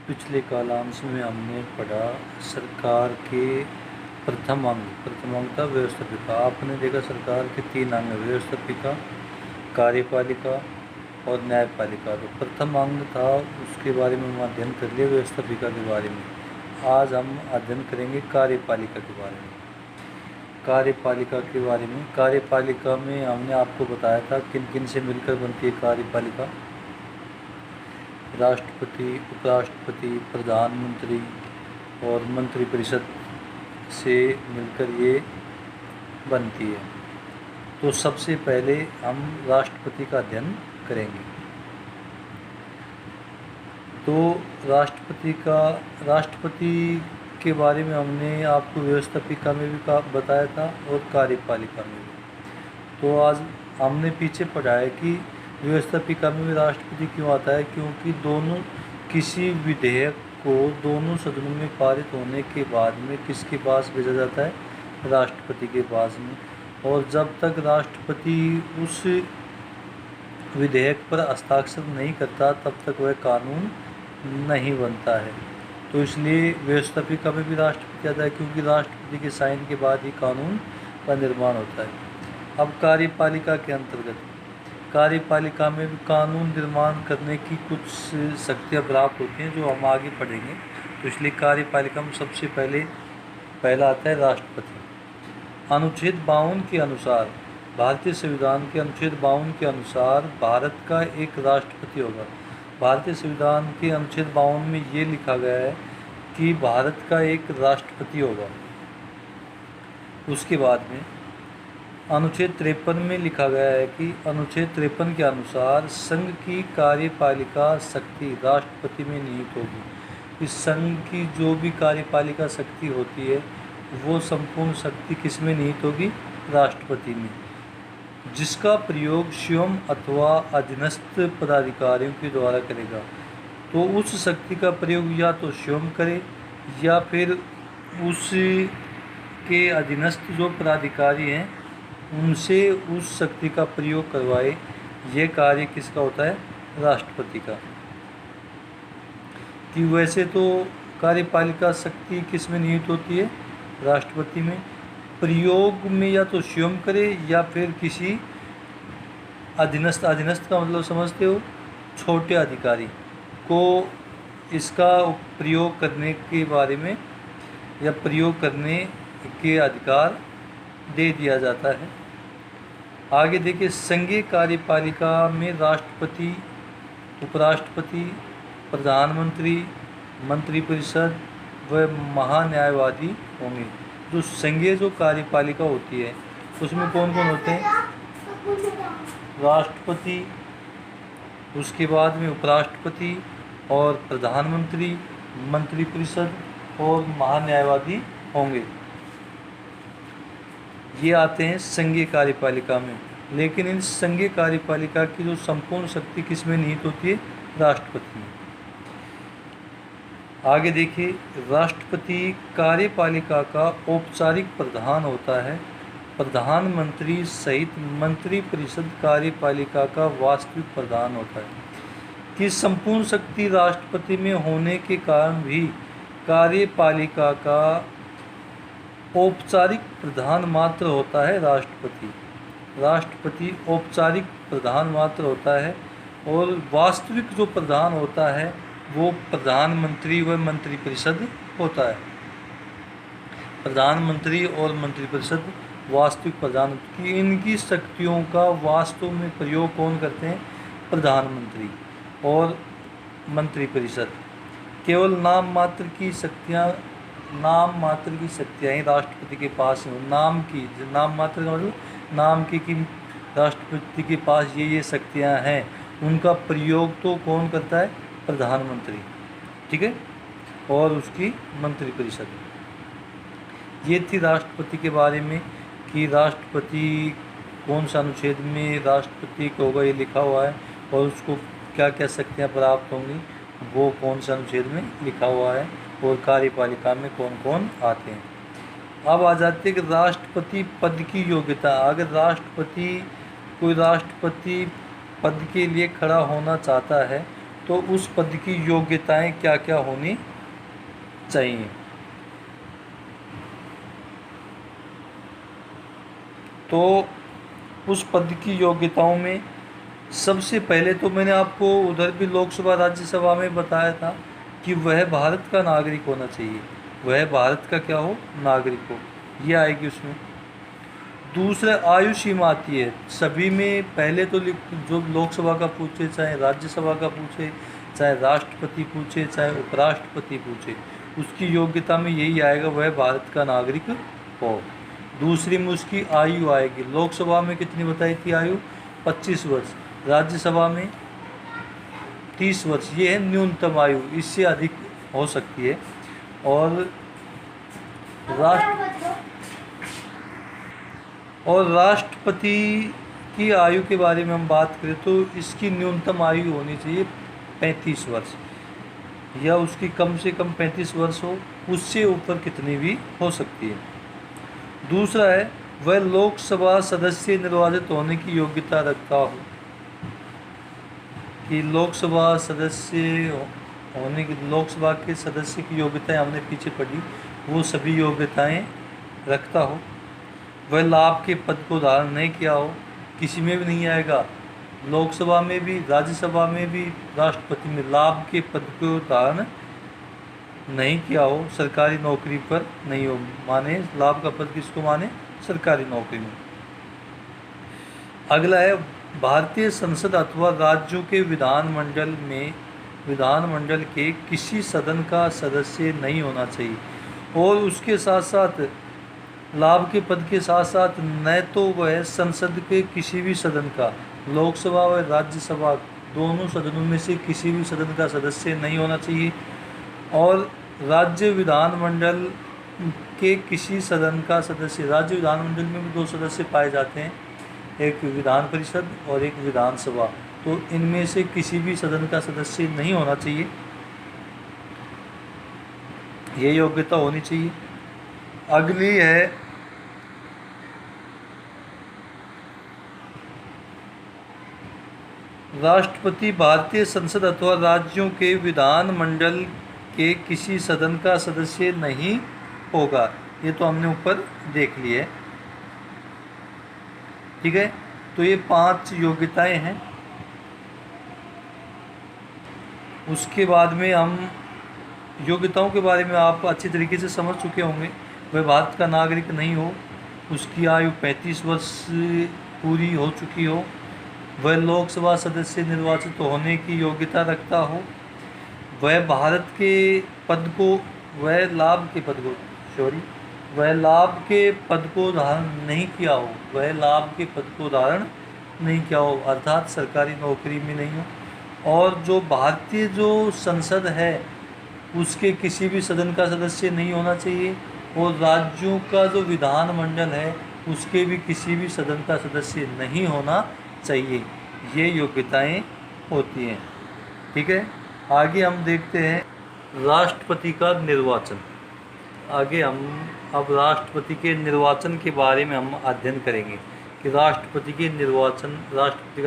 पिछले कालांश में हमने पढ़ा सरकार के प्रथम अंग था व्यवस्थापिका। आपने देखा सरकार के 3 अंग हैं, व्यवस्थापिका, कार्यपालिका और न्यायपालिका। तो प्रथम अंग था, उसके बारे में हम अध्ययन कर लिए, व्यवस्थापिका के बारे में। आज हम अध्ययन करेंगे कार्यपालिका के बारे में। कार्यपालिका में हमने आपको बताया था किन किन से मिलकर बनती है कार्यपालिका। राष्ट्रपति, उपराष्ट्रपति, प्रधानमंत्री और मंत्रिपरिषद से मिलकर ये बनती है। तो सबसे पहले हम राष्ट्रपति का अध्ययन करेंगे। तो राष्ट्रपति के बारे में हमने आपको व्यवस्थापिका में भी बताया था और कार्यपालिका में भी। तो आज हमने पीछे पढ़ा है कि व्यवस्थापिका में भी राष्ट्रपति क्यों आता है, क्योंकि दोनों किसी विधेयक को दोनों सदनों में पारित होने के बाद में किसके पास भेजा जाता है, राष्ट्रपति के पास में। और जब तक राष्ट्रपति उस विधेयक पर हस्ताक्षर नहीं करता तब तक वह कानून नहीं बनता है। तो इसलिए व्यवस्थापिका में भी राष्ट्रपति आता है, क्योंकि राष्ट्रपति के साइन के बाद ही कानून का निर्माण होता है। अब कार्यपालिका के अंतर्गत कार्यपालिका में भी कानून निर्माण करने की कुछ शक्तियाँ प्राप्त होती हैं, जो हम आगे पढ़ेंगे। तो इसलिए कार्यपालिका में सबसे पहला आता है राष्ट्रपति। अनुच्छेद 52 के अनुसार, भारतीय संविधान के अनुच्छेद 52 के अनुसार भारत का एक राष्ट्रपति होगा। भारतीय संविधान के अनुच्छेद 52 में ये लिखा गया है कि भारत का एक राष्ट्रपति होगा। उसके बाद में अनुच्छेद 53 में लिखा गया है कि अनुच्छेद 53 के अनुसार संघ की कार्यपालिका शक्ति राष्ट्रपति में निहित होगी। इस संघ की जो भी कार्यपालिका शक्ति होती है वो संपूर्ण शक्ति किस में निहित होगी, राष्ट्रपति में, जिसका प्रयोग स्वयं अथवा अधीनस्थ पदाधिकारियों के द्वारा करेगा। तो उस शक्ति का प्रयोग या तो स्वयं करे या फिर उसके अधीनस्थ जो पदाधिकारी हैं उनसे उस शक्ति का प्रयोग करवाए। ये कार्य किसका होता है, राष्ट्रपति का। कि वैसे तो कार्यपालिका शक्ति किस में निहित होती है, राष्ट्रपति में। प्रयोग में या तो स्वयं करे या फिर किसी अधीनस्थ का मतलब समझते हो, छोटे अधिकारी को इसका प्रयोग करने के बारे में या प्रयोग करने के अधिकार दे दिया जाता है। आगे देखिए, संघीय कार्यपालिका में राष्ट्रपति, उपराष्ट्रपति, प्रधानमंत्री, मंत्रिपरिषद व महान्यायवादी होंगे। जो संघीय जो कार्यपालिका होती है उसमें कौन कौन होते हैं, राष्ट्रपति, उसके बाद में उपराष्ट्रपति और प्रधानमंत्री, मंत्रिपरिषद और महान्यायवादी होंगे। ये आते हैं संघीय कार्यपालिका में। लेकिन इन संघीय कार्यपालिका की जो संपूर्ण शक्ति किस में निहित होती है, राष्ट्रपति में। आगे देखिए, राष्ट्रपति कार्यपालिका का औपचारिक प्रधान होता है। प्रधानमंत्री सहित मंत्रिपरिषद कार्यपालिका का वास्तविक प्रधान होता है। कि संपूर्ण शक्ति राष्ट्रपति में होने के कारण भी कार्यपालिका का औपचारिक प्रधान मात्र होता है राष्ट्रपति औपचारिक प्रधान मात्र होता है, और वास्तविक जो प्रधान होता है वो प्रधानमंत्री व मंत्रिपरिषद होता है। प्रधानमंत्री और मंत्रिपरिषद वास्तविक प्रधान की इनकी शक्तियों का वास्तव में प्रयोग कौन करते हैं, प्रधानमंत्री और मंत्रिपरिषद। केवल नाम मात्र की शक्तियाँ ही राष्ट्रपति के पास हैं। नाम मात्र का मतलब नाम की कि राष्ट्रपति के पास ये शक्तियाँ हैं, उनका प्रयोग तो कौन करता है, प्रधानमंत्री, ठीक है, और उसकी मंत्रिपरिषद। ये थी राष्ट्रपति के बारे में कि राष्ट्रपति कौन सा अनुच्छेद में राष्ट्रपति को होगा ये लिखा हुआ है, और उसको क्या क्या शक्तियाँ प्राप्त होंगी वो कौन सा अनुच्छेद में लिखा हुआ है, और कार्यपालिका में कौन कौन आते हैं। अब आ जाते हैं कि राष्ट्रपति पद की योग्यता। अगर कोई राष्ट्रपति पद के लिए खड़ा होना चाहता है तो उस पद की योग्यताएं क्या क्या होनी चाहिए। तो उस पद की योग्यताओं में सबसे पहले तो मैंने आपको उधर भी लोकसभा राज्यसभा में बताया था कि वह भारत का नागरिक होना चाहिए, वह भारत का क्या हो, नागरिक हो, ये आएगी उसमें। दूसरा आयु सीमा आती है सभी में। पहले तो जो लोकसभा का पूछे, चाहे राज्यसभा का पूछे, चाहे राष्ट्रपति पूछे, चाहे उपराष्ट्रपति पूछे, उसकी योग्यता में यही आएगा वह भारत का नागरिक हो। दूसरी में उसकी आयु आएगी। लोकसभा में कितनी बताई थी आयु, 25 वर्ष, राज्यसभा में 30 वर्ष, ये है न्यूनतम आयु, इससे अधिक हो सकती है। और राष्ट्रपति की आयु के बारे में हम बात करें तो इसकी न्यूनतम आयु होनी चाहिए 35 वर्ष, या उसकी कम से कम 35 वर्ष हो, उससे ऊपर कितनी भी हो सकती है। दूसरा है वह लोकसभा सदस्य निर्वाचित होने की योग्यता रखता हो, कि लोकसभा सदस्य होने की, लोकसभा के सदस्य की योग्यताएं हमने पीछे पढ़ी, वो सभी योग्यताएं रखता हो। वह लाभ के पद को धारण नहीं किया हो, किसी में भी नहीं आएगा, लोकसभा में भी, राज्यसभा में भी, राष्ट्रपति में लाभ के पद को धारण नहीं किया हो, सरकारी नौकरी पर नहीं हो, माने लाभ का पद किसको माने, सरकारी नौकरी में। अगला है भारतीय संसद अथवा राज्यों के विधानमंडल के किसी सदन का सदस्य नहीं होना चाहिए, और उसके साथ साथ लाभ के पद के साथ साथ न तो वह संसद के किसी भी सदन का, लोकसभा व राज्यसभा दोनों सदनों में से किसी भी सदन का सदस्य नहीं होना चाहिए, और राज्य विधानमंडल के किसी सदन का सदस्य, राज्य विधानमंडल में भी 2 सदस्य पाए जाते हैं, एक विधान परिषद और एक विधानसभा, तो इनमें से किसी भी सदन का सदस्य नहीं होना चाहिए, ये योग्यता होनी चाहिए। अगली है राष्ट्रपति भारतीय संसद अथवा राज्यों के विधानमंडल के किसी सदन का सदस्य नहीं होगा, ये तो हमने ऊपर देख लिए है, ठीक है। तो ये 5 योग्यताएं हैं। उसके बाद में हम योग्यताओं के बारे में आप अच्छी तरीके से समझ चुके होंगे। वह भारत का नागरिक नहीं हो, उसकी आयु 35 वर्ष पूरी हो चुकी हो, वह लोकसभा सदस्य निर्वाचित होने की योग्यता रखता हो, वह भारत के पद को, वह लाभ के पद को धारण नहीं किया हो, वह लाभ के पद को धारण नहीं किया हो, अर्थात सरकारी नौकरी में नहीं हो, और जो भारतीय जो संसद है उसके किसी भी सदन का सदस्य नहीं होना चाहिए, और राज्यों का जो विधानमंडल है उसके भी किसी भी सदन का सदस्य नहीं होना चाहिए। ये योग्यताएं होती हैं, ठीक है। आगे हम देखते हैं राष्ट्रपति का निर्वाचन। आगे हम अब राष्ट्रपति के निर्वाचन के बारे में हम अध्ययन करेंगे कि राष्ट्रपति का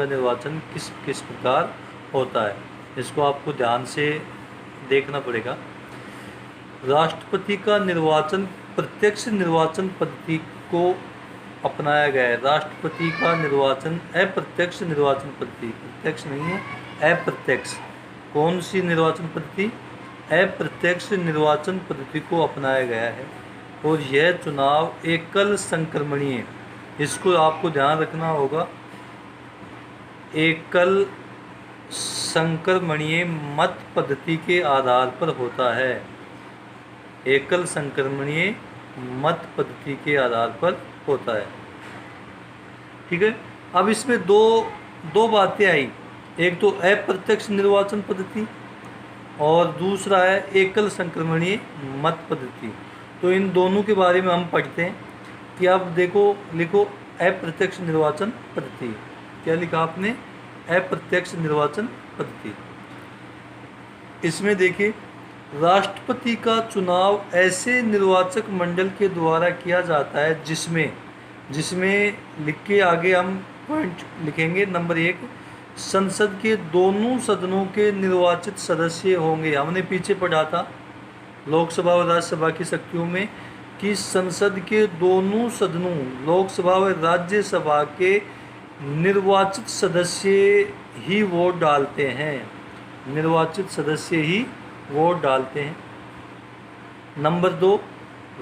निर्वाचन किस किस प्रकार होता है। इसको आपको ध्यान से देखना पड़ेगा। राष्ट्रपति का निर्वाचन प्रत्यक्ष निर्वाचन पद्धति को अपनाया गया है। राष्ट्रपति का निर्वाचन अप्रत्यक्ष निर्वाचन पद्धति, प्रत्यक्ष नहीं है, अप्रत्यक्ष। कौन सी निर्वाचन पद्धति? अप्रत्यक्ष निर्वाचन पद्धति को अपनाया गया है, और यह चुनाव एकल संक्रमणीय, इसको आपको ध्यान रखना होगा, एकल संक्रमणीय मत पद्धति के आधार पर होता है। एकल संक्रमणीय मत पद्धति के आधार पर होता है, ठीक है। अब इसमें दो बातें आई, एक तो अप्रत्यक्ष निर्वाचन पद्धति और दूसरा है एकल संक्रमणीय मत पद्धति। तो इन दोनों के बारे में हम पढ़ते हैं कि अब लिखो अप्रत्यक्ष निर्वाचन पद्धति। क्या लिखा आपने? अप्रत्यक्ष निर्वाचन पद्धति। इसमें देखिए, राष्ट्रपति का चुनाव ऐसे निर्वाचक मंडल के द्वारा किया जाता है जिसमें लिख के आगे हम पॉइंट लिखेंगे। नंबर 1, संसद के दोनों सदनों के निर्वाचित सदस्य होंगे। हमने पीछे पढ़ा था लोकसभा और राज्यसभा की शक्तियों में कि संसद के दोनों सदनों लोकसभा और राज्यसभा के निर्वाचित सदस्य ही वोट डालते हैं। निर्वाचित सदस्य ही वोट डालते हैं। नंबर 2,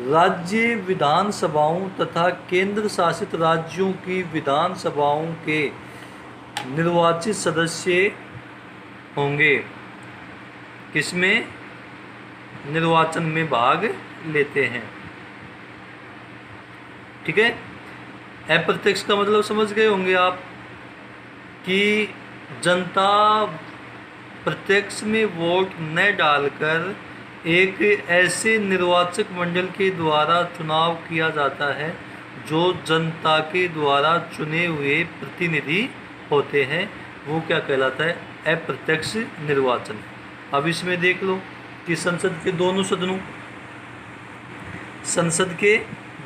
राज्य विधानसभाओं तथा केंद्र शासित राज्यों की विधानसभाओं के निर्वाचित सदस्य होंगे। किसमें? निर्वाचन में भाग लेते हैं। ठीक है। अप्रत्यक्ष का मतलब समझ गए होंगे आप कि जनता प्रत्यक्ष में वोट न डालकर एक ऐसे निर्वाचक मंडल के द्वारा चुनाव किया जाता है जो जनता के द्वारा चुने हुए प्रतिनिधि होते हैं, वो क्या कहलाता है? अप्रत्यक्ष निर्वाचन। अब इसमें देख लो कि संसद के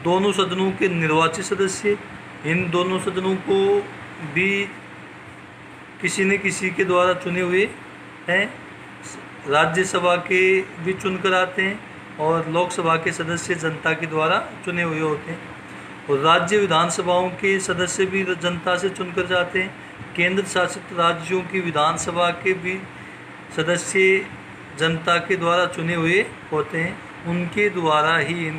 दोनों सदनों के निर्वाचित सदस्य, इन दोनों सदनों को भी किसी न किसी के द्वारा चुने हुए हैं। राज्यसभा के भी चुनकर आते हैं और लोकसभा के सदस्य जनता के द्वारा चुने हुए होते हैं। और राज्य विधानसभाओं के सदस्य भी जनता से चुनकर जाते हैं। केंद्र शासित राज्यों की विधानसभा के भी सदस्य जनता के द्वारा चुने हुए होते हैं। उनके द्वारा ही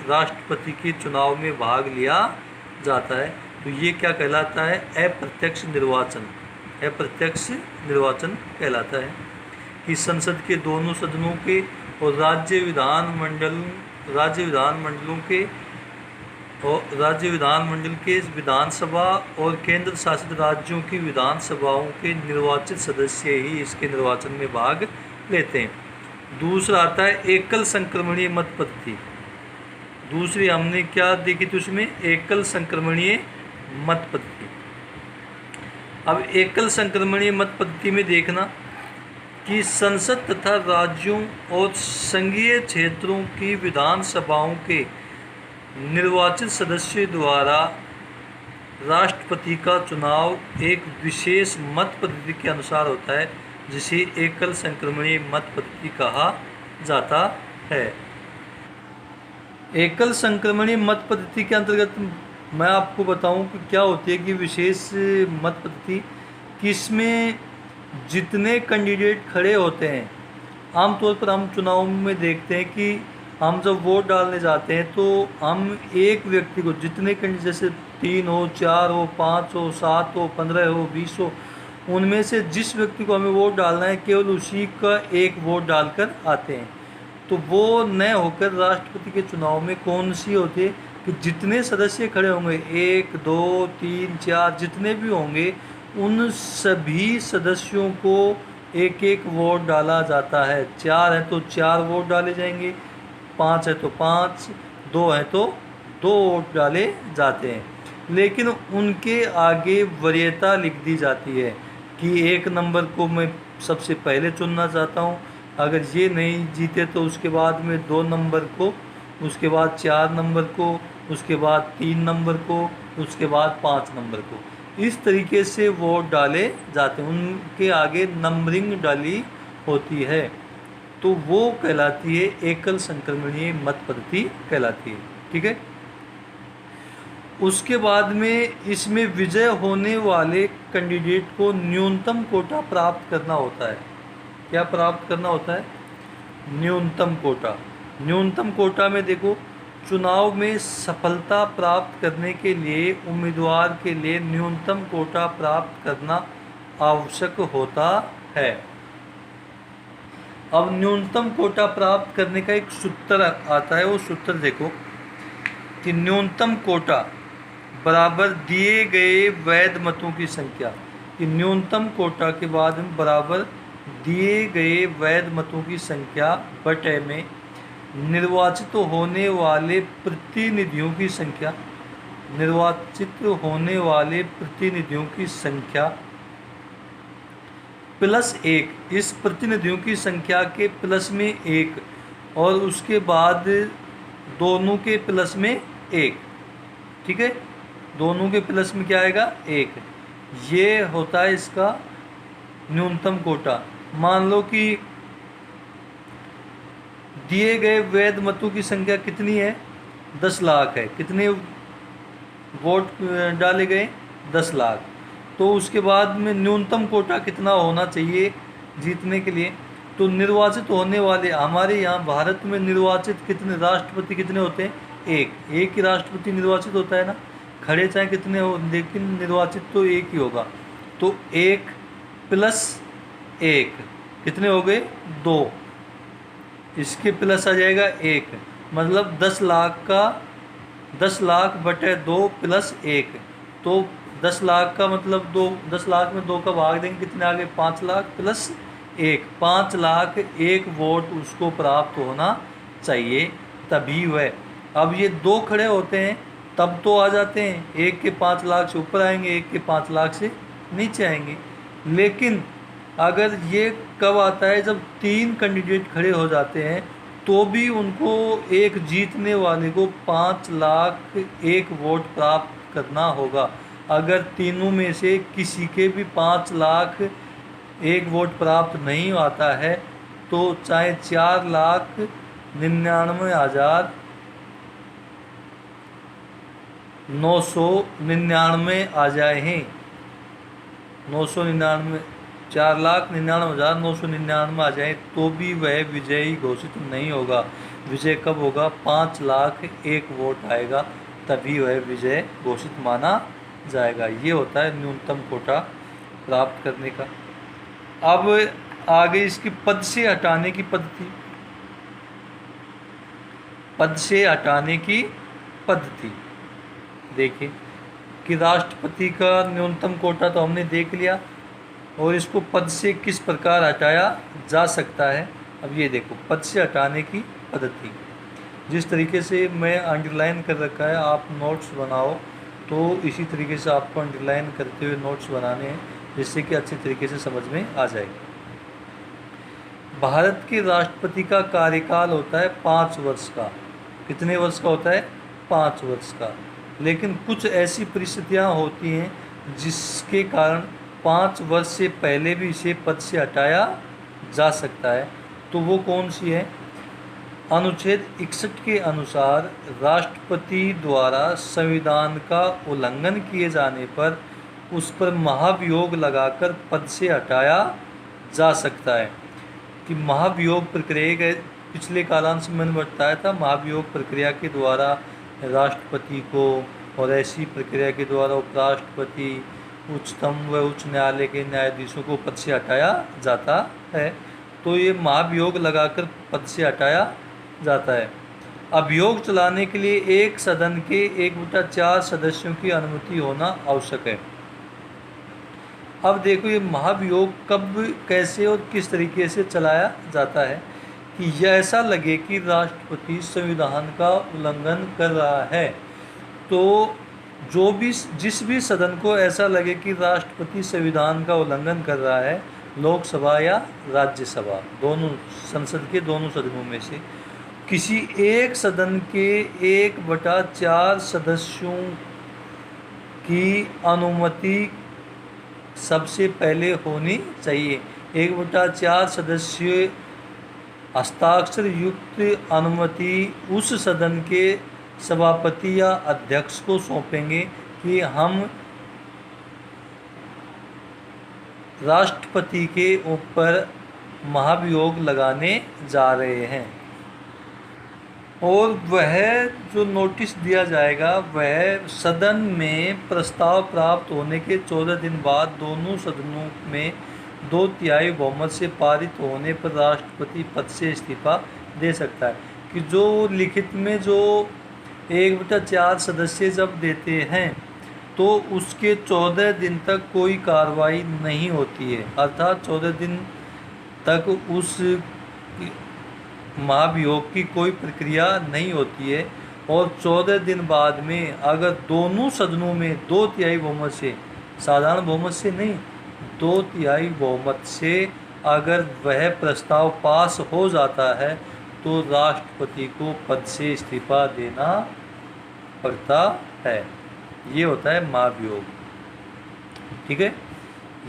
राष्ट्रपति के चुनाव में भाग लिया जाता है। तो ये क्या कहलाता है? अप्रत्यक्ष निर्वाचन। अप्रत्यक्ष निर्वाचन कहलाता है कि संसद के दोनों सदनों के और राज्य विधानमंडल के विधानसभा और केंद्र शासित राज्यों की विधानसभाओं के निर्वाचित सदस्य ही इसके निर्वाचन में भाग लेते हैं। दूसरा आता है एकल संक्रमणीय मत पद्धति। दूसरी हमने क्या देखी थी उसमें? एकल संक्रमणीय मत पद्धति। अब एकल संक्रमणीय मत पद्धति में देखना कि संसद तथा राज्यों और संघीय क्षेत्रों की विधानसभाओं के निर्वाचित सदस्यों द्वारा राष्ट्रपति का चुनाव एक विशेष मत पद्धति के अनुसार होता है, जिसे एकल संक्रमणीय मत पद्धति कहा जाता है। एकल संक्रमणीय मत पद्धति के अंतर्गत मैं आपको बताऊं कि क्या होती है कि विशेष मत पद्धति किसमें जितने कैंडिडेट खड़े होते हैं, आमतौर पर हम चुनाव में देखते हैं कि हम जब वोट डालने जाते हैं तो हम एक व्यक्ति को जितने कैंडिडेट, जैसे 3 हो, 4 हो, 5 हो, 7 हो, 15 हो, 20 हो, उनमें से जिस व्यक्ति को हमें वोट डालना है केवल उसी का एक वोट डालकर आते हैं। तो वो न होकर राष्ट्रपति के चुनाव में कौन सी होती है कि जितने सदस्य खड़े होंगे, 1, 2, 3, 4 जितने भी होंगे, उन सभी सदस्यों को एक एक वोट डाला जाता है। 4 है तो 4 वोट डाले जाएंगे, 5 है तो 5, 2 है तो 2 वोट डाले जाते हैं। लेकिन उनके आगे वरीयता लिख दी जाती है कि 1 नंबर को मैं सबसे पहले चुनना चाहता हूँ, अगर ये नहीं जीते तो उसके बाद में 2 नंबर को, उसके बाद 4 नंबर को, उसके बाद 3 नंबर को, उसके बाद 5 नंबर को। इस तरीके से वोट डाले जाते हैं, उनके आगे नंबरिंग डाली होती है। तो वो कहलाती है एकल संक्रमणीय मत पद्धति कहलाती है। ठीक है। उसके बाद में इसमें विजय होने वाले कैंडिडेट को न्यूनतम कोटा प्राप्त करना होता है। क्या प्राप्त करना होता है? न्यूनतम कोटा। न्यूनतम कोटा में देखो, चुनाव में सफलता प्राप्त करने के लिए उम्मीदवार के लिए न्यूनतम कोटा प्राप्त करना आवश्यक होता है। अब न्यूनतम कोटा प्राप्त करने का एक सूत्र आता है, वो सूत्र देखो कि न्यूनतम कोटा बराबर दिए गए वैध मतों की संख्या। कि न्यूनतम कोटा के बाद में बराबर दिए गए वैध मतों की संख्या बटे में निर्वाचित होने वाले प्रतिनिधियों की संख्या, निर्वाचित होने वाले प्रतिनिधियों की संख्या +1, इस प्रतिनिधियों की संख्या के प्लस में 1 और उसके बाद दोनों के प्लस में 1। ठीक है, दोनों के प्लस में क्या आएगा? 1। ये होता है इसका न्यूनतम कोटा। मान लो कि दिए गए वैध मतों की संख्या कितनी है, 10 लाख है। कितने वोट डाले गए, 10 लाख। तो उसके बाद में न्यूनतम कोटा कितना होना चाहिए जीतने के लिए। तो निर्वाचित होने वाले हमारे यहाँ भारत में निर्वाचित कितने राष्ट्रपति कितने होते हैं, एक ही राष्ट्रपति निर्वाचित होता है ना, खड़े चाहे कितने हो, लेकिन निर्वाचित तो एक ही होगा। तो 1 + 1 कितने हो गए, 2। इसके प्लस आ जाएगा 1, मतलब 10 लाख का 10 लाख बटे 2 + 1। तो 10 लाख का मतलब 2, 10 लाख में 2 का भाग देंगे कितने आ गए, 5 लाख + 1, 5 लाख 1 वोट उसको प्राप्त होना चाहिए, तभी वह। अब ये 2 खड़े होते हैं तब तो आ जाते हैं, एक के 5 लाख से ऊपर आएंगे, एक के 5 लाख से नीचे आएंगे। लेकिन अगर ये कब आता है, जब 3 कैंडिडेट खड़े हो जाते हैं तो भी उनको एक जीतने वाले को 5 लाख 1 वोट प्राप्त करना होगा। अगर तीनों में से किसी के भी 5 लाख 1 वोट प्राप्त नहीं आता है तो चाहे 4,99,999 आ जाए हैं, 999 4,99,999 आ जाए तो भी वह विजयी घोषित नहीं होगा। विजय कब होगा, 5 लाख 1 वोट आएगा तभी वह विजय घोषित माना जाएगा। ये होता है न्यूनतम कोटा प्राप्त करने का। अब आगे इसकी पद से हटाने की पद्धति। पद से हटाने की पद्धति देखिए कि राष्ट्रपति का न्यूनतम कोटा तो हमने देख लिया, और इसको पद से किस प्रकार हटाया जा सकता है। अब ये देखो पद से हटाने की पद्धति, जिस तरीके से मैं अंडरलाइन कर रखा है, आप नोट्स बनाओ तो इसी तरीके से आपको अंडरलाइन करते हुए नोट्स बनाने हैं, जिससे कि अच्छे तरीके से समझ में आ जाएगी। भारत के राष्ट्रपति का कार्यकाल होता है 5 वर्ष का। कितने वर्ष का होता है, 5 वर्ष का। लेकिन कुछ ऐसी परिस्थितियां होती हैं जिसके कारण 5 वर्ष से पहले भी इसे पद से हटाया जा सकता है। तो वो कौन सी है, अनुच्छेद 61 के अनुसार राष्ट्रपति द्वारा संविधान का उल्लंघन किए जाने पर उस पर महाभियोग लगाकर पद से हटाया जा सकता है। कि महाभियोग प्रक्रिया के पिछले कालांश में मैंने बताया था, महाभियोग प्रक्रिया के द्वारा राष्ट्रपति को और ऐसी प्रक्रिया के द्वारा उपराष्ट्रपति, उच्चतम व उच्च न्यायालय के न्यायाधीशों को पद से हटाया जाता है। तो ये महाभियोग लगाकर पद से हटाया जाता है। अभियोग चलाने के लिए एक सदन के 1/4 सदस्यों की अनुमति होना आवश्यक है। अब देखो ये महाभियोग कब, कैसे और किस तरीके से चलाया जाता है कि यह ऐसा लगे कि राष्ट्रपति संविधान का उल्लंघन कर रहा है। तो जिस भी सदन को ऐसा लगे कि राष्ट्रपति संविधान का उल्लंघन कर रहा है, लोकसभा या राज्यसभा, दोनों संसद के दोनों सदनों में से किसी एक सदन के 1/4 सदस्यों की अनुमति सबसे पहले होनी चाहिए। 1/4 सदस्य हस्ताक्षर युक्त अनुमति उस सदन के सभापति या अध्यक्ष को सौंपेंगे कि हम राष्ट्रपति के ऊपर महाभियोग लगाने जा रहे हैं। और वह जो नोटिस दिया जाएगा वह सदन में प्रस्ताव प्राप्त होने के 14 दिन बाद दोनों सदनों में 2/3 बहुमत से पारित होने पर राष्ट्रपति पद से इस्तीफा दे सकता है। कि जो लिखित में जो 1/4 सदस्य जब देते हैं तो उसके 14 दिन तक कोई कार्रवाई नहीं होती है, अर्थात 14 दिन तक उस महाभियोग की कोई प्रक्रिया नहीं होती है। और 14 दिन बाद में अगर दोनों सदनों में 2/3 बहुमत से, साधारण बहुमत से नहीं, 2/3 बहुमत से अगर वह प्रस्ताव पास हो जाता है तो राष्ट्रपति को पद से इस्तीफा देना पड़ता है। ये होता है महाभियोग। ठीक है,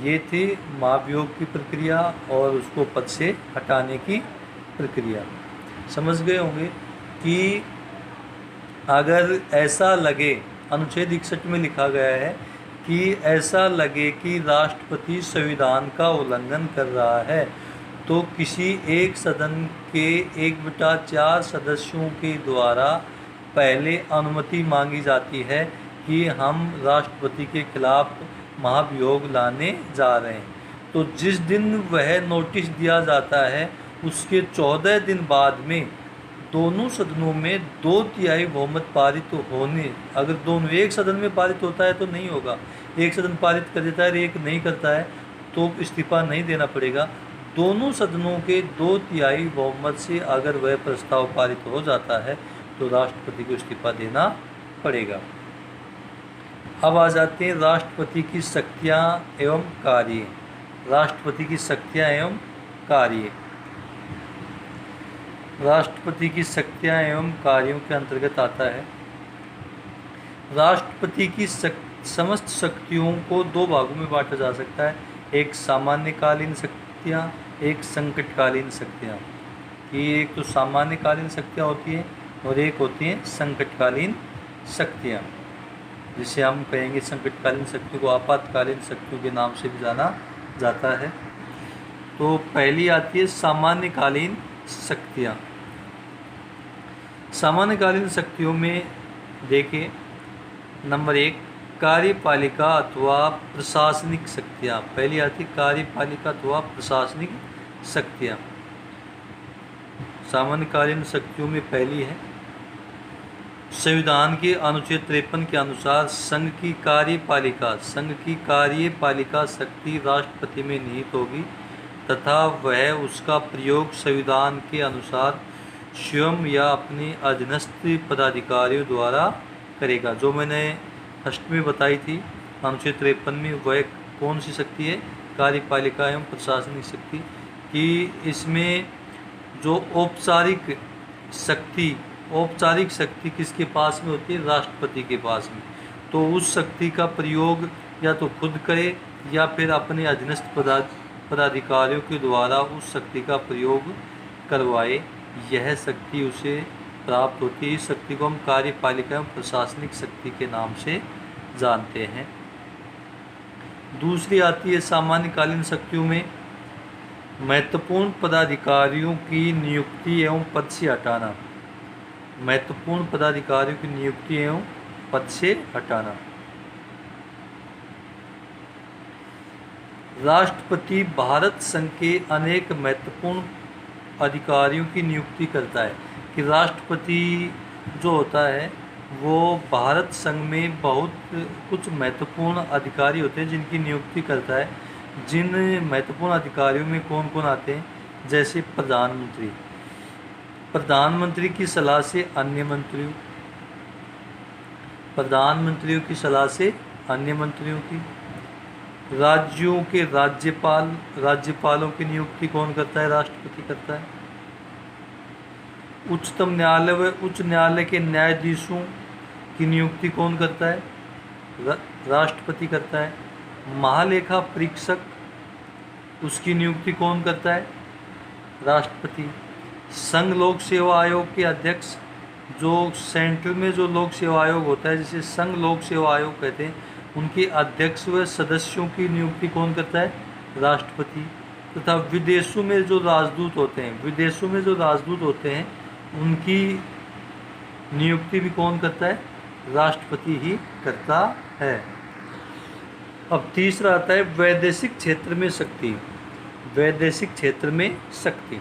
ये थी महाभियोग की प्रक्रिया और उसको पद से हटाने की प्रक्रिया। समझ गए होंगे कि अगर ऐसा लगे, अनुच्छेद 61 में लिखा गया है कि ऐसा लगे कि राष्ट्रपति संविधान का उल्लंघन कर रहा है तो किसी एक सदन के 1/4 सदस्यों के द्वारा पहले अनुमति मांगी जाती है कि हम राष्ट्रपति के खिलाफ महाभियोग लाने जा रहे हैं। तो जिस दिन वह नोटिस दिया जाता है उसके 14 दिन बाद में दोनों सदनों में 2/3 बहुमत पारित होने, अगर दोनों एक सदन में पारित होता है तो नहीं होगा, एक सदन पारित कर देता है एक नहीं करता है तो इस्तीफा नहीं देना पड़ेगा। दोनों सदनों के 2/3 बहुमत से अगर वह प्रस्ताव पारित हो जाता है तो राष्ट्रपति को इस्तीफा देना पड़ेगा। अब आ जाते हैं राष्ट्रपति की शक्तियाँ एवं कार्य। राष्ट्रपति की शक्तियाँ एवं कार्य। राष्ट्रपति की शक्तियाँ एवं कार्यों के अंतर्गत आता है राष्ट्रपति की समस्त शक्तियों को 2 भागों में बांटा जा सकता है, एक सामान्यकालीन शक्तियाँ, एक संकटकालीन शक्तियाँ। कि एक तो सामान्यकालीन शक्तियाँ होती हैं और एक होती हैं संकटकालीन शक्तियाँ, जिसे हम कहेंगे संकटकालीन शक्तियों को आपातकालीन शक्तियों के नाम से भी जाना जाता है। तो पहली आती है सामान्यकालीन शक्तियाँ। सामान्यकालीन शक्तियों में देखिए, नंबर 1 कार्यपालिका अथवा प्रशासनिक शक्तियाँ। पहली आती है कार्यपालिका अथवा प्रशासनिक शक्तियाँ। सामान्यकालीन शक्तियों में पहली है संविधान के अनुच्छेद 53 के अनुसार संघ की कार्यपालिका शक्ति राष्ट्रपति में निहित होगी तथा वह उसका प्रयोग संविधान के अनुसार स्वयं या अपने अधीनस्थ पदाधिकारियों द्वारा करेगा। जो मैंने फर्स्ट में बताई थी अनुच्छेद 53 में, वह कौन सी शक्ति है? कार्यपालिका एवं प्रशासनिक शक्ति। कि इसमें जो औपचारिक शक्ति किसके पास में होती है? राष्ट्रपति के पास में। तो उस शक्ति का प्रयोग या तो खुद करे या फिर अपने अधीनस्थ पदाधिकारियों के द्वारा उस शक्ति का प्रयोग करवाए, यह शक्ति उसे प्राप्त होती है। इस शक्ति को हम कार्यपालिका एवं प्रशासनिक शक्ति के नाम से जानते हैं। दूसरी आती है सामान्यकालीन शक्तियों में महत्वपूर्ण पदाधिकारियों की नियुक्ति एवं पद से हटाना। महत्वपूर्ण पदाधिकारियों की नियुक्ति एवं पद से हटाना। राष्ट्रपति भारत संघ के अनेक महत्वपूर्ण अधिकारियों की नियुक्ति करता है। कि राष्ट्रपति जो होता है वो भारत संघ में बहुत कुछ महत्वपूर्ण अधिकारी होते हैं जिनकी नियुक्ति करता है। जिन महत्वपूर्ण अधिकारियों में कौन कौन आते हैं? जैसे प्रधानमंत्री की सलाह से अन्य मंत्रियों, प्रधानमंत्रियों की सलाह से अन्य मंत्रियों की। राज्यों के राज्यपालों की नियुक्ति कौन करता है? राष्ट्रपति करता है। उच्चतम न्यायालय व उच्च न्यायालय के न्यायाधीशों की नियुक्ति कौन करता है? राष्ट्रपति करता है। महालेखा परीक्षक, उसकी नियुक्ति कौन करता है? राष्ट्रपति। संघ लोक सेवा आयोग के अध्यक्ष, जो सेंट्रल में जो लोक सेवा आयोग होता है जिसे संघ लोक सेवा आयोग कहते हैं, उनके अध्यक्ष व सदस्यों की नियुक्ति कौन करता है? राष्ट्रपति। तथा विदेशों में जो राजदूत होते हैं उनकी नियुक्ति भी कौन करता है? राष्ट्रपति ही करता है। अब तीसरा आता है वैदेशिक क्षेत्र में शक्ति। वैदेशिक क्षेत्र में शक्ति।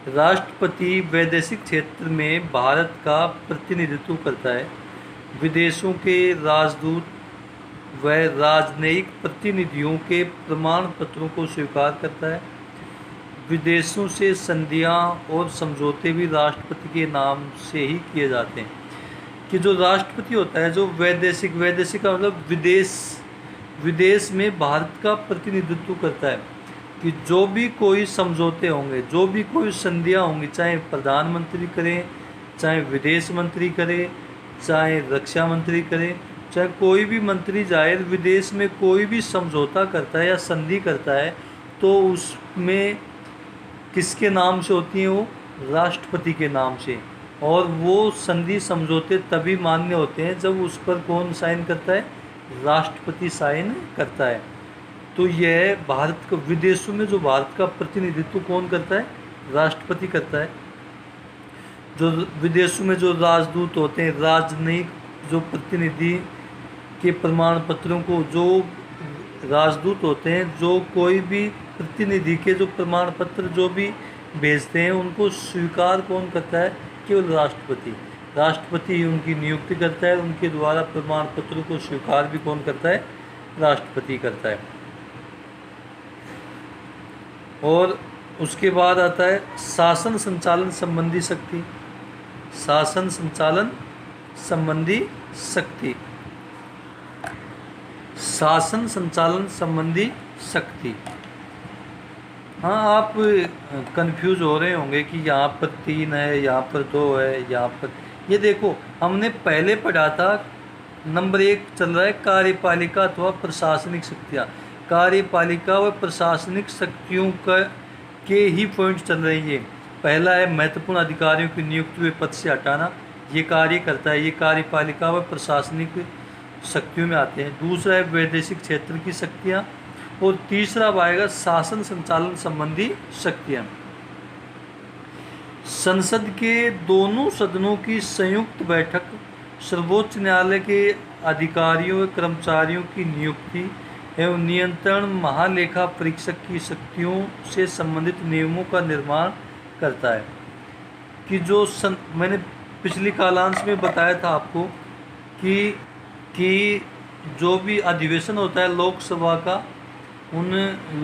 राष्ट्रपति वैदेशिक क्षेत्र में भारत का प्रतिनिधित्व करता है। विदेशों के राजदूत व राजनयिक प्रतिनिधियों के प्रमाण पत्रों को स्वीकार करता है। विदेशों से संधियां और समझौते भी राष्ट्रपति के नाम से ही किए जाते हैं। कि जो राष्ट्रपति होता है, जो वैदेशिक का मतलब विदेश में भारत का प्रतिनिधित्व करता है। कि जो भी कोई समझौते होंगे, जो भी कोई संधियां होंगी, चाहे प्रधानमंत्री करें, चाहे विदेश मंत्री करे, चाहे रक्षा मंत्री करे, चाहे कोई भी मंत्री जाए विदेश में, कोई भी समझौता करता है या संधि करता है, तो उसमें किसके नाम से होती हैं? वो राष्ट्रपति के नाम से। और वो संधि समझौते तभी मान्य होते हैं जब उस पर कौन साइन करता है? राष्ट्रपति साइन करता है। तो यह भारत का, विदेशों में जो भारत का प्रतिनिधित्व कौन करता है? राष्ट्रपति करता है। जो विदेशों में जो राजदूत होते हैं, राजनयिक जो प्रतिनिधि के प्रमाण पत्रों को, जो राजदूत होते हैं, जो कोई भी प्रतिनिधि के जो प्रमाण पत्र जो भी भेजते हैं, उनको स्वीकार कौन करता है? केवल राष्ट्रपति। राष्ट्रपति ही उनकी नियुक्ति करता है, उनके द्वारा प्रमाण पत्रों को स्वीकार भी कौन करता है? राष्ट्रपति करता है। और उसके बाद आता है शासन संचालन संबंधी शक्ति। शासन संचालन संबंधी शक्ति, शासन संचालन संबंधी शक्ति। हाँ, आप कंफ्यूज हो रहे होंगे कि यहाँ पर 3 है, यहाँ पर 2 है, यहाँ पर। ये देखो, हमने पहले पढ़ा था, नंबर 1 चल रहा है कार्यपालिका अथवा प्रशासनिक शक्तियाँ। कार्यपालिका व प्रशासनिक शक्तियों के ही पॉइंट चल रहे हैं। ये पहला है महत्वपूर्ण अधिकारियों की नियुक्ति व पद से हटाना, ये कार्य करता है, ये कार्यपालिका व प्रशासनिक शक्तियों में आते हैं। दूसरा है वैदेशिक क्षेत्र की शक्तियाँ, और तीसरा आएगा शासन संचालन संबंधी शक्तियाँ। संसद के दोनों सदनों की संयुक्त बैठक, सर्वोच्च न्यायालय के अधिकारियों व कर्मचारियों की नियुक्ति एवं नियंत्रण, महालेखा परीक्षक की शक्तियों से संबंधित नियमों का निर्माण करता है। कि जो मैंने पिछली कालांश में बताया था आपको कि जो भी अधिवेशन होता है लोकसभा का, उन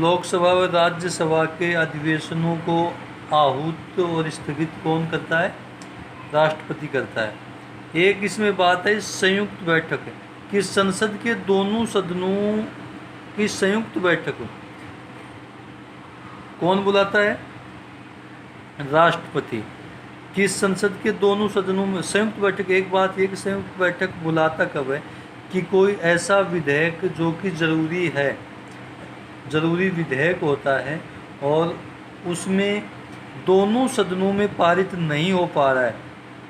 लोकसभा व राज्यसभा के अधिवेशनों को आहूत और स्थगित कौन करता है? राष्ट्रपति करता है। एक इसमें बात है संयुक्त बैठक है, कि संसद के दोनों सदनों की संयुक्त बैठक कौन बुलाता है? राष्ट्रपति। कि संसद के दोनों सदनों में संयुक्त बैठक, एक बात ये कि संयुक्त बैठक बुलाता कब है? कि कोई ऐसा विधेयक जो कि ज़रूरी विधेयक होता है और उसमें दोनों सदनों में पारित नहीं हो पा रहा है।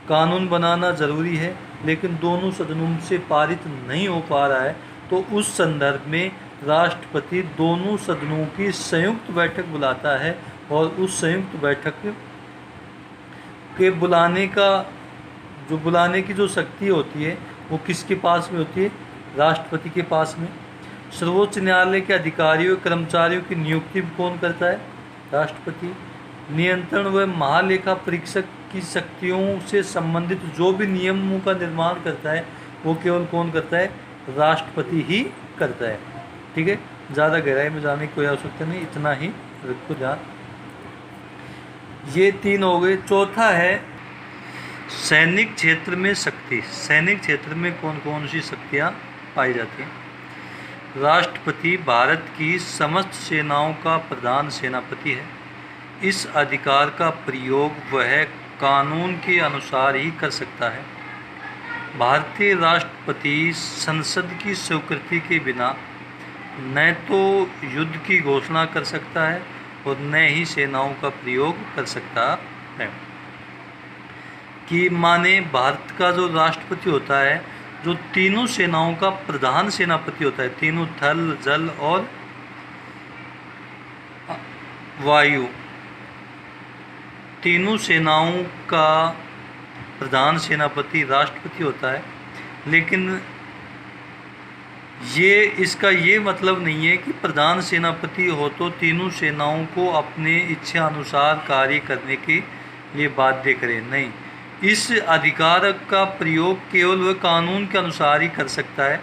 कानून बनाना ज़रूरी है लेकिन दोनों सदनों से पारित नहीं हो पा रहा है, तो उस संदर्भ में राष्ट्रपति दोनों सदनों की संयुक्त बैठक बुलाता है। और उस संयुक्त बैठक के बुलाने की जो शक्ति होती है वो किसके पास में होती है? राष्ट्रपति के पास में। सर्वोच्च न्यायालय के अधिकारियों कर्मचारियों की नियुक्ति कौन करता है? राष्ट्रपति। नियंत्रण व महालेखा परीक्षक की शक्तियों से संबंधित जो भी नियमों का निर्माण करता है वो केवल कौन करता है? राष्ट्रपति ही करता है। ठीक है, ज़्यादा गहराई में जाने की कोई आवश्यकता नहीं, इतना ही रखो ध्यान। ये 3 हो गए। चौथा है सैनिक क्षेत्र में शक्ति। सैनिक क्षेत्र में कौन कौन सी शक्तियाँ पाई जाती हैं? राष्ट्रपति भारत की समस्त सेनाओं का प्रधान सेनापति है। इस अधिकार का प्रयोग वह कानून के अनुसार ही कर सकता है। भारतीय राष्ट्रपति संसद की स्वीकृति के बिना न तो युद्ध की घोषणा कर सकता है और न ही सेनाओं का प्रयोग कर सकता है। कि माने भारत का जो राष्ट्रपति होता है, जो तीनों सेनाओं का प्रधान सेनापति होता है, तीनों थल, जल और वायु, तीनों सेनाओं का प्रधान सेनापति राष्ट्रपति होता है। लेकिन इसका ये मतलब नहीं है कि प्रधान सेनापति हो तो तीनों सेनाओं को अपने इच्छा अनुसार कार्य करने के लिए बाध्य करे। नहीं, इस अधिकार का प्रयोग केवल वह कानून के अनुसार ही कर सकता है।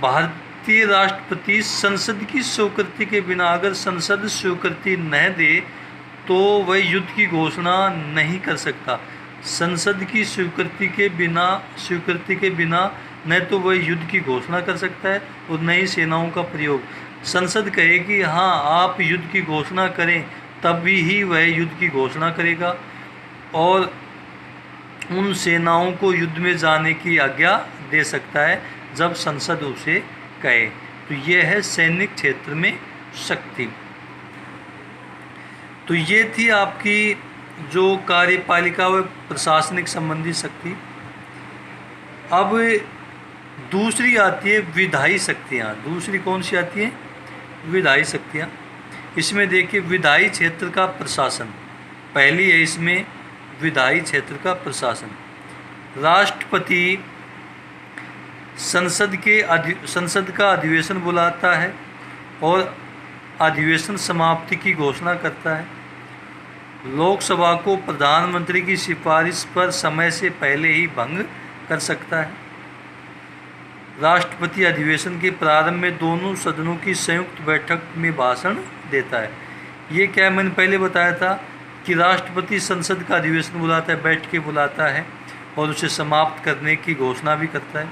भारतीय राष्ट्रपति संसद की स्वीकृति के बिना, अगर संसद स्वीकृति न दे तो वह युद्ध की घोषणा नहीं कर सकता। संसद की स्वीकृति के बिना न तो वह युद्ध की घोषणा कर सकता है और न ही सेनाओं का प्रयोग। संसद कहे कि हाँ आप युद्ध की घोषणा करें, तभी ही वह युद्ध की घोषणा करेगा। और उन सेनाओं को युद्ध में जाने की आज्ञा दे सकता है जब संसद उसे कहे। तो ये है सैनिक क्षेत्र में शक्ति। तो ये थी आपकी जो कार्यपालिका व प्रशासनिक संबंधी शक्ति। अब दूसरी आती है विधायी शक्तियाँ। दूसरी कौन सी आती है? विधायी शक्तियाँ। इसमें देखिए विधायी क्षेत्र का प्रशासन पहली है। इसमें विधायी क्षेत्र का प्रशासन, राष्ट्रपति संसद का अधिवेशन बुलाता है और अधिवेशन समाप्ति की घोषणा करता है। लोकसभा को प्रधानमंत्री की सिफारिश पर समय से पहले ही भंग कर सकता है। राष्ट्रपति अधिवेशन के प्रारंभ में दोनों सदनों की संयुक्त बैठक में भाषण देता है। ये क्या मैंने पहले बताया था कि राष्ट्रपति संसद का अधिवेशन बुलाता है, बैठ के बुलाता है और उसे समाप्त करने की घोषणा भी करता है।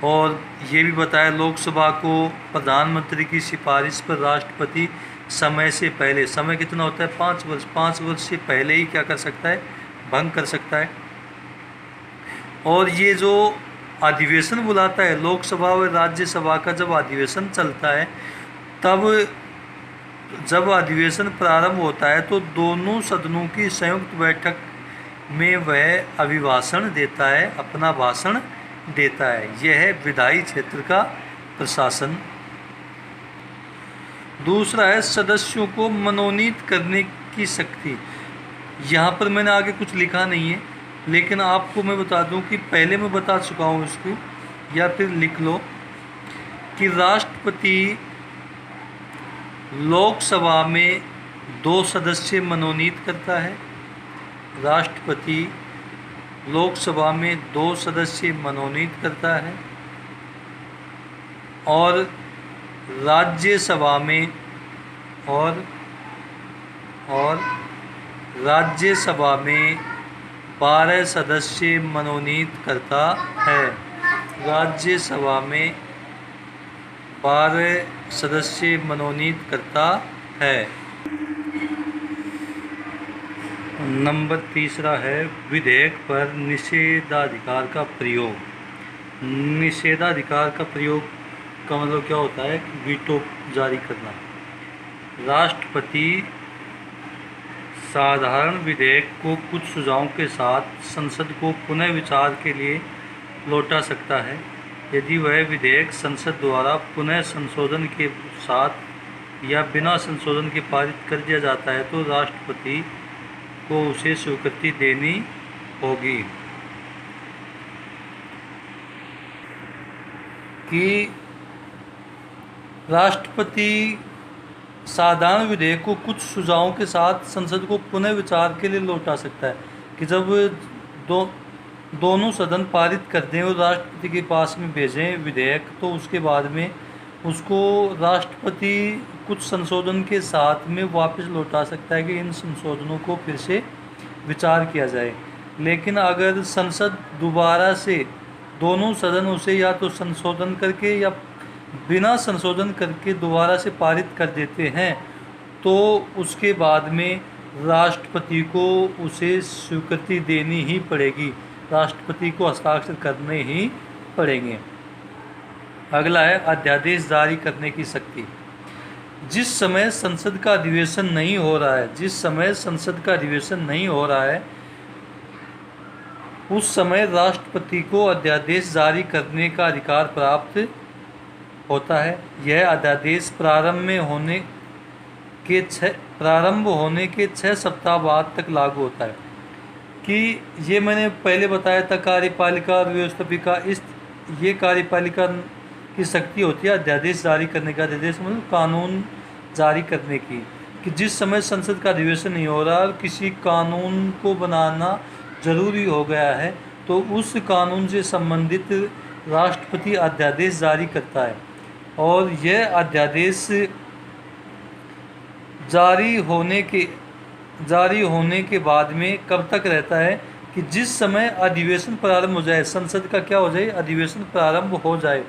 और ये भी बताया लोकसभा को प्रधानमंत्री की सिफारिश पर राष्ट्रपति समय से पहले, समय कितना होता है? 5 वर्ष, 5 वर्ष से पहले ही क्या कर सकता है? भंग कर सकता है। और ये जो अधिवेशन बुलाता है, लोकसभा व राज्यसभा का जब अधिवेशन चलता है, तब जब अधिवेशन प्रारंभ होता है तो दोनों सदनों की संयुक्त बैठक में वह अभिभाषण देता है, अपना भाषण देता है। यह है विधायी क्षेत्र का प्रशासन। दूसरा है सदस्यों को मनोनीत करने की शक्ति। यहाँ पर मैंने आगे कुछ लिखा नहीं है, लेकिन आपको मैं बता दूं कि पहले मैं बता चुका हूँ इसको, या फिर लिख लो कि राष्ट्रपति लोकसभा में 2 सदस्य मनोनीत करता है। राष्ट्रपति लोकसभा में 2 सदस्य मनोनीत करता है और राज्यसभा में राज्यसभा में 12 सदस्य मनोनीत करता है। राज्यसभा में 12 सदस्य मनोनीत करता है। नंबर तीसरा है विधेयक पर निषेधाधिकार का प्रयोग। निषेधाधिकार का प्रयोग का मतलब क्या होता है? वीटो जारी करना। राष्ट्रपति साधारण विधेयक को कुछ सुझावों के साथ संसद को पुनः विचार के लिए लौटा सकता है। यदि वह विधेयक संसद द्वारा पुनः संशोधन के साथ या बिना संशोधन के पारित कर दिया जाता है तो राष्ट्रपति को उसे स्वीकृति देनी होगी। कि राष्ट्रपति साधारण विधेयक को कुछ सुझावों के साथ संसद को पुनः विचार के लिए लौटा सकता है। कि जब दोनों सदन पारित कर दें और राष्ट्रपति के पास में भेजें विधेयक, तो उसके बाद में उसको राष्ट्रपति कुछ संशोधन के साथ में वापस लौटा सकता है कि इन संशोधनों को फिर से विचार किया जाए। लेकिन अगर संसद दोबारा से दोनों सदन उसे या तो संशोधन करके या बिना संशोधन करके दोबारा से पारित कर देते हैं, तो उसके बाद में राष्ट्रपति को उसे स्वीकृति देनी ही पड़ेगी। राष्ट्रपति को हस्ताक्षर करने ही पड़ेंगे। अगला है अध्यादेश जारी करने की शक्ति। जिस समय संसद का अधिवेशन नहीं हो रहा है, उस समय राष्ट्रपति को अध्यादेश जारी करने का अधिकार प्राप्त होता है। यह अध्यादेश प्रारंभ होने के 6 सप्ताह बाद तक लागू होता है। कि ये मैंने पहले बताया था कार्यपालिका और व्यवस्थापिका, ये कार्यपालिका की शक्ति होती है अध्यादेश जारी करने का। अध्यादेश मतलब कानून जारी करने की। कि जिस समय संसद का अधिवेशन नहीं हो रहा और किसी कानून को बनाना जरूरी हो गया है, तो उस कानून से संबंधित राष्ट्रपति अध्यादेश जारी करता है। और यह अध्यादेश जारी होने के बाद में कब तक रहता है? कि जिस समय अधिवेशन प्रारंभ हो जाए, संसद का क्या हो जाए? अधिवेशन प्रारंभ हो जाए।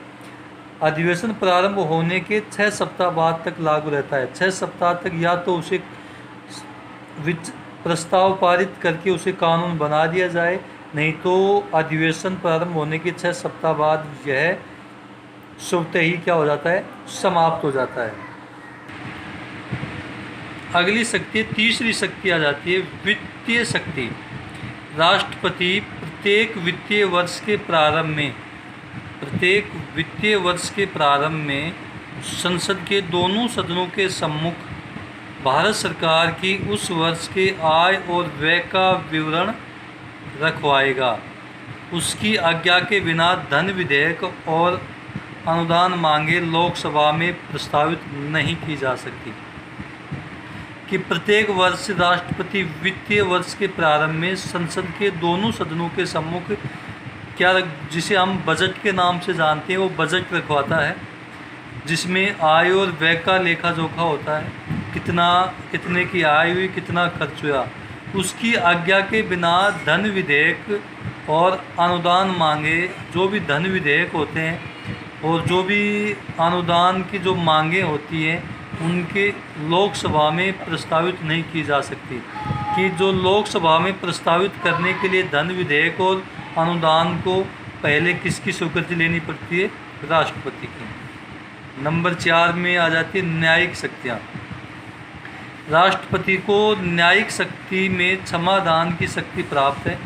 अधिवेशन प्रारंभ होने के 6 सप्ताह बाद तक लागू रहता है। 6 सप्ताह तक या तो उसे प्रस्ताव पारित करके उसे कानून बना दिया जाए, नहीं तो अधिवेशन प्रारंभ होने के 6 सप्ताह बाद यह स्वतः ही क्या हो जाता है, समाप्त हो जाता है। अगली शक्ति, तीसरी शक्ति आ जाती है वित्तीय शक्ति। राष्ट्रपति प्रत्येक वित्तीय वर्ष के प्रारंभ में संसद के दोनों सदनों के सम्मुख भारत सरकार की उस वर्ष के आय और व्यय का विवरण रखवाएगा। उसकी आज्ञा के बिना धन विधेयक और अनुदान मांगे लोकसभा में प्रस्तावित नहीं की जा सकती। कि प्रत्येक वर्ष राष्ट्रपति वित्तीय वर्ष के प्रारंभ में संसद के दोनों सदनों के सम्मुख क्या, जिसे हम बजट के नाम से जानते हैं, वो बजट रखवाता है, जिसमें आय और व्यय का लेखा जोखा होता है, कितने की आय हुई, कितना खर्च हुआ। उसकी आज्ञा के बिना धन विधेयक और अनुदान मांगे, जो भी धन विधेयक होते हैं और जो भी अनुदान की जो मांगे होती हैं, उनके लोकसभा में प्रस्तावित नहीं की जा सकती। कि जो लोकसभा में प्रस्तावित करने के लिए धन विधेयक और अनुदान को पहले किसकी स्वीकृति लेनी पड़ती है, राष्ट्रपति की। नंबर 4 में आ जाती है न्यायिक शक्तियाँ। राष्ट्रपति को न्यायिक शक्ति में क्षमादान की शक्ति प्राप्त है।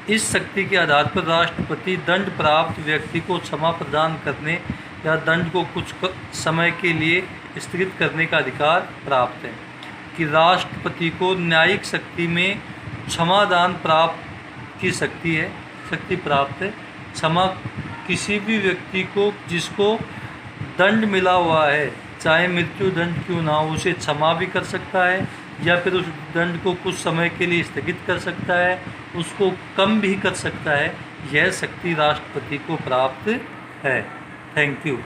इस शक्ति के आधार पर राष्ट्रपति दंड प्राप्त व्यक्ति को क्षमा प्रदान करने या दंड को कुछ समय के लिए स्थगित करने का अधिकार प्राप्त है। कि राष्ट्रपति को न्यायिक शक्ति में क्षमादान प्राप्त की शक्ति प्राप्त है। क्षमा किसी भी व्यक्ति को जिसको दंड मिला हुआ है, चाहे मृत्यु दंड क्यों ना हो, उसे क्षमा भी कर सकता है या फिर उस दंड को कुछ समय के लिए स्थगित कर सकता है, उसको कम भी कर सकता है। यह शक्ति राष्ट्रपति को प्राप्त है। Thank you.